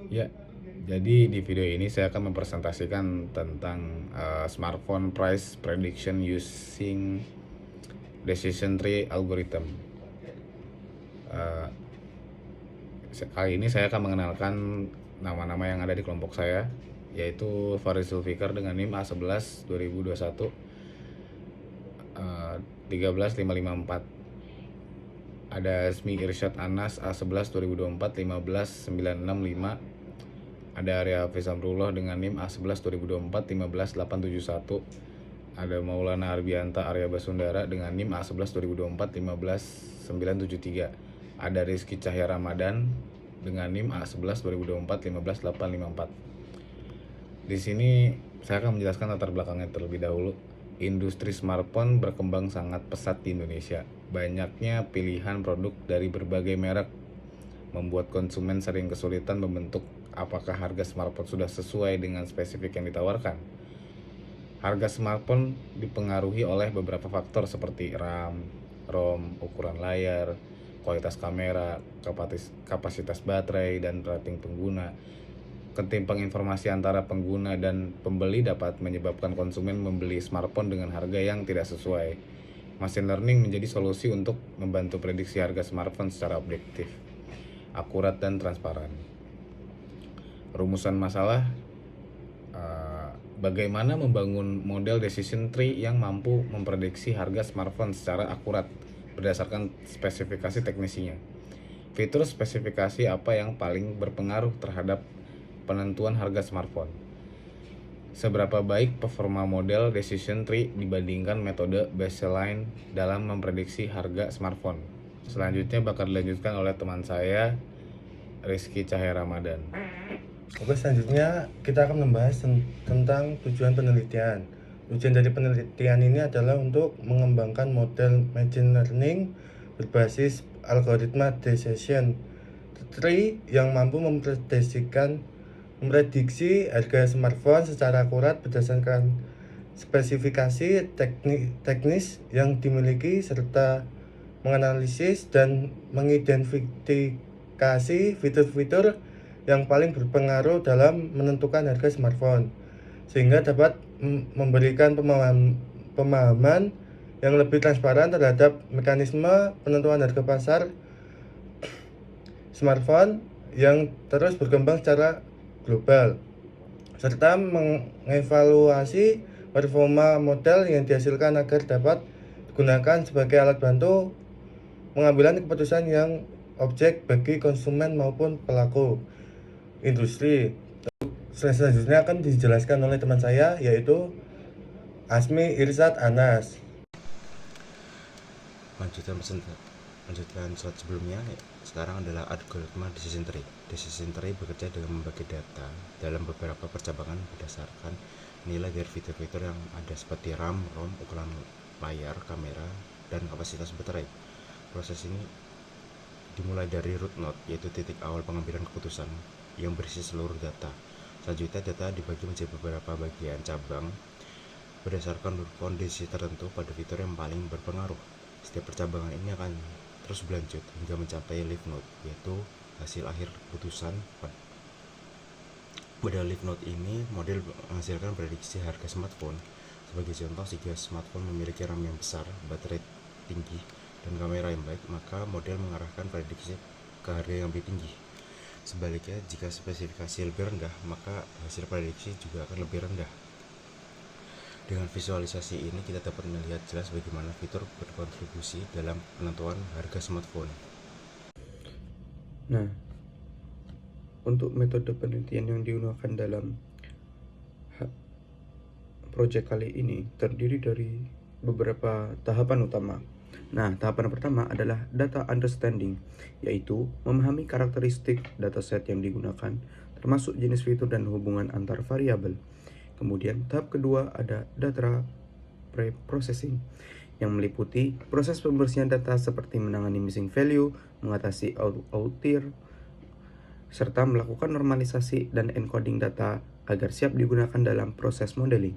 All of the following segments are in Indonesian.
Ya, jadi di video ini saya akan mempresentasikan tentang smartphone price prediction using decision tree algorithm. Uh, Kali ini saya akan mengenalkan nama-nama yang ada di kelompok saya, yaitu Faris Zulfikar dengan NIM A11 2021 13554. Ada Asmi Irsyad Anas A11 2024 15965. Ada Arya Hafiz Amrullah dengan NIM A11 2024 15871. Ada Maulana Arbianta Arya Basundara dengan NIM A11 2024 15973. Ada Rizky Cahya Ramadan dengan NIM A11 2024 15854. Di sini saya akan menjelaskan latar belakangnya terlebih dahulu. Industri smartphone berkembang sangat pesat di Indonesia. Banyaknya pilihan produk dari berbagai merek membuat konsumen sering kesulitan membentuk apakah harga smartphone sudah sesuai dengan spesifik yang ditawarkan. Harga smartphone dipengaruhi oleh beberapa faktor seperti RAM, ROM, ukuran layar, kualitas kamera, kapasitas baterai, dan rating pengguna. Ketimpang informasi antara pengguna dan pembeli dapat menyebabkan konsumen membeli smartphone dengan harga yang tidak sesuai. Machine learning menjadi solusi untuk membantu prediksi harga smartphone secara objektif, akurat, dan transparan. Rumusan masalah: bagaimana membangun model decision tree yang mampu memprediksi harga smartphone secara akurat berdasarkan spesifikasi teknisinya. Fitur spesifikasi apa yang paling berpengaruh terhadap penentuan harga smartphone. Seberapa baik performa model decision tree dibandingkan metode baseline dalam memprediksi harga smartphone. Selanjutnya bakal dilanjutkan oleh teman saya, Rizky Cahya Ramadan. Oke, selanjutnya kita akan membahas tentang tujuan penelitian. Tujuan dari penelitian ini adalah untuk mengembangkan model machine learning berbasis algoritma decision tree yang mampu memprediksi harga smartphone secara akurat berdasarkan spesifikasi teknis yang dimiliki serta menganalisis dan mengidentifikasi fitur-fitur yang paling berpengaruh dalam menentukan harga smartphone, sehingga dapat memberikan pemahaman yang lebih transparan terhadap mekanisme penentuan harga pasar smartphone yang terus berkembang secara global, serta mengevaluasi performa model yang dihasilkan agar dapat digunakan sebagai alat bantu pengambilan keputusan yang objek bagi konsumen maupun pelaku industri. Selanjutnya akan dijelaskan oleh teman saya, yaitu Asmi Irsyad Anas. Lanjutkan slide sebelumnya. Sekarang adalah algoritma decision tree. Decision tree bekerja dengan membagi data dalam beberapa percabangan berdasarkan nilai dari fitur-fitur yang ada seperti RAM, ROM, ukuran layar, kamera, dan kapasitas baterai. Proses ini dimulai dari root node, yaitu titik awal pengambilan keputusan yang berisi seluruh data. Selanjutnya data dibagi menjadi beberapa bagian cabang berdasarkan kondisi tertentu pada fitur yang paling berpengaruh. Setiap percabangan ini akan terus berlanjut hingga mencapai leaf node, yaitu hasil akhir keputusan. Pada leaf node ini, model menghasilkan prediksi harga smartphone. Sebagai contoh, jika smartphone memiliki RAM yang besar, baterai tinggi, dan kamera yang baik, maka model mengarahkan prediksi ke harga yang lebih tinggi. Sebaliknya, jika spesifikasi lebih rendah, maka hasil prediksi juga akan lebih rendah. Dengan visualisasi ini kita dapat melihat jelas bagaimana fitur berkontribusi dalam penentuan harga smartphone. Nah, untuk metode penelitian yang digunakan dalam proyek kali ini terdiri dari beberapa tahapan utama. Nah, tahapan pertama adalah data understanding, yaitu memahami karakteristik dataset yang digunakan, termasuk jenis fitur dan hubungan antar variabel. Kemudian tahap kedua ada data pre-processing, yang meliputi proses pembersihan data seperti menangani missing value, mengatasi outlier, serta melakukan normalisasi dan encoding data agar siap digunakan dalam proses modeling.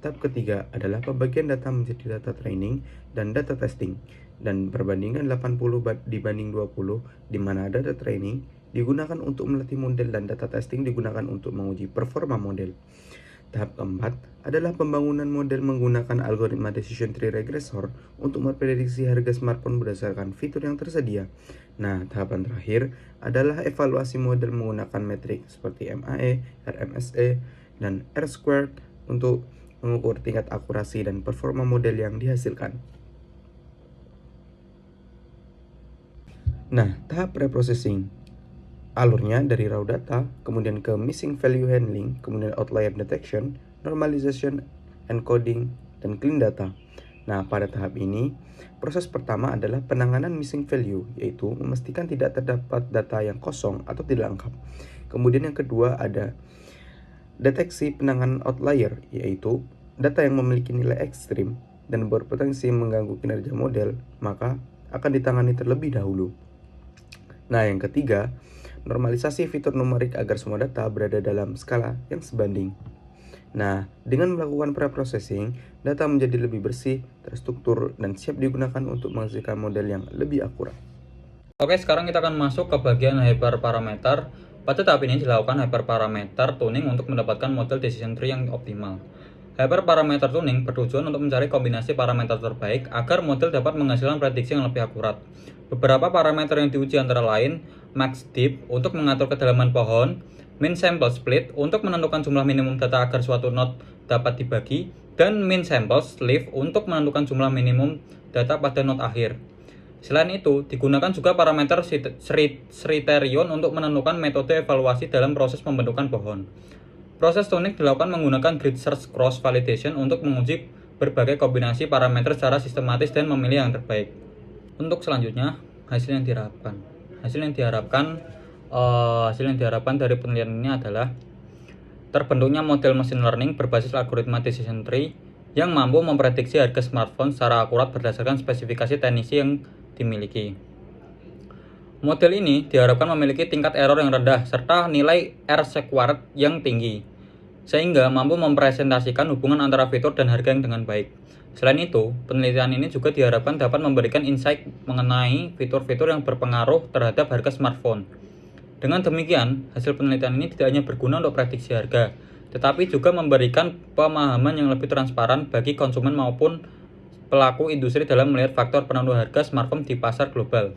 Tahap ketiga adalah pembagian data menjadi data training dan data testing, dan perbandingan 80 dibanding 20, di mana data training digunakan untuk melatih model dan data testing digunakan untuk menguji performa model. Tahap keempat adalah pembangunan model menggunakan algoritma decision tree regressor untuk memprediksi harga smartphone berdasarkan fitur yang tersedia. Nah, tahapan terakhir adalah evaluasi model menggunakan metrik seperti MAE, RMSE, dan R-squared untuk mengukur tingkat akurasi dan performa model yang dihasilkan. Nah, tahap preprocessing. Alurnya dari raw data, kemudian ke missing value handling, kemudian outlier detection, normalization, encoding, dan clean data. Nah, pada tahap ini, proses pertama adalah penanganan missing value, yaitu memastikan tidak terdapat data yang kosong atau tidak lengkap. Kemudian yang kedua ada deteksi penanganan outlier, yaitu data yang memiliki nilai ekstrim dan berpotensi mengganggu kinerja model, maka akan ditangani terlebih dahulu. Nah, yang ketiga, normalisasi fitur numerik agar semua data berada dalam skala yang sebanding. Nah, dengan melakukan preprocessing, data menjadi lebih bersih, terstruktur, dan siap digunakan untuk menghasilkan model yang lebih akurat. Oke, sekarang kita akan masuk ke bagian hyperparameter. Pada tahap ini dilakukan hyperparameter tuning untuk mendapatkan model decision tree yang optimal. Hyperparameter tuning bertujuan untuk mencari kombinasi parameter terbaik agar model dapat menghasilkan prediksi yang lebih akurat. Beberapa parameter yang diuji antara lain max deep untuk mengatur kedalaman pohon, min sample split untuk menentukan jumlah minimum data agar suatu node dapat dibagi, dan min sample sleeve untuk menentukan jumlah minimum data pada node akhir. Selain itu, digunakan juga parameter criterion untuk menentukan metode evaluasi dalam proses pembentukan pohon. Proses tuning dilakukan menggunakan grid search cross validation untuk menguji berbagai kombinasi parameter secara sistematis dan memilih yang terbaik. Untuk selanjutnya, hasil yang diharapkan. Hasil yang diharapkan dari penelitian ini adalah terbentuknya model machine learning berbasis algoritma decision tree yang mampu memprediksi harga smartphone secara akurat berdasarkan spesifikasi teknisi yang dimiliki. Model ini diharapkan memiliki tingkat error yang rendah serta nilai R-squared yang tinggi, sehingga mampu mempresentasikan hubungan antara fitur dan harga yang dengan baik. Selain itu, penelitian ini juga diharapkan dapat memberikan insight mengenai fitur-fitur yang berpengaruh terhadap harga smartphone. Dengan demikian, hasil penelitian ini tidak hanya berguna untuk prediksi harga, tetapi juga memberikan pemahaman yang lebih transparan bagi konsumen maupun pelaku industri dalam melihat faktor penentu harga smartphone di pasar global.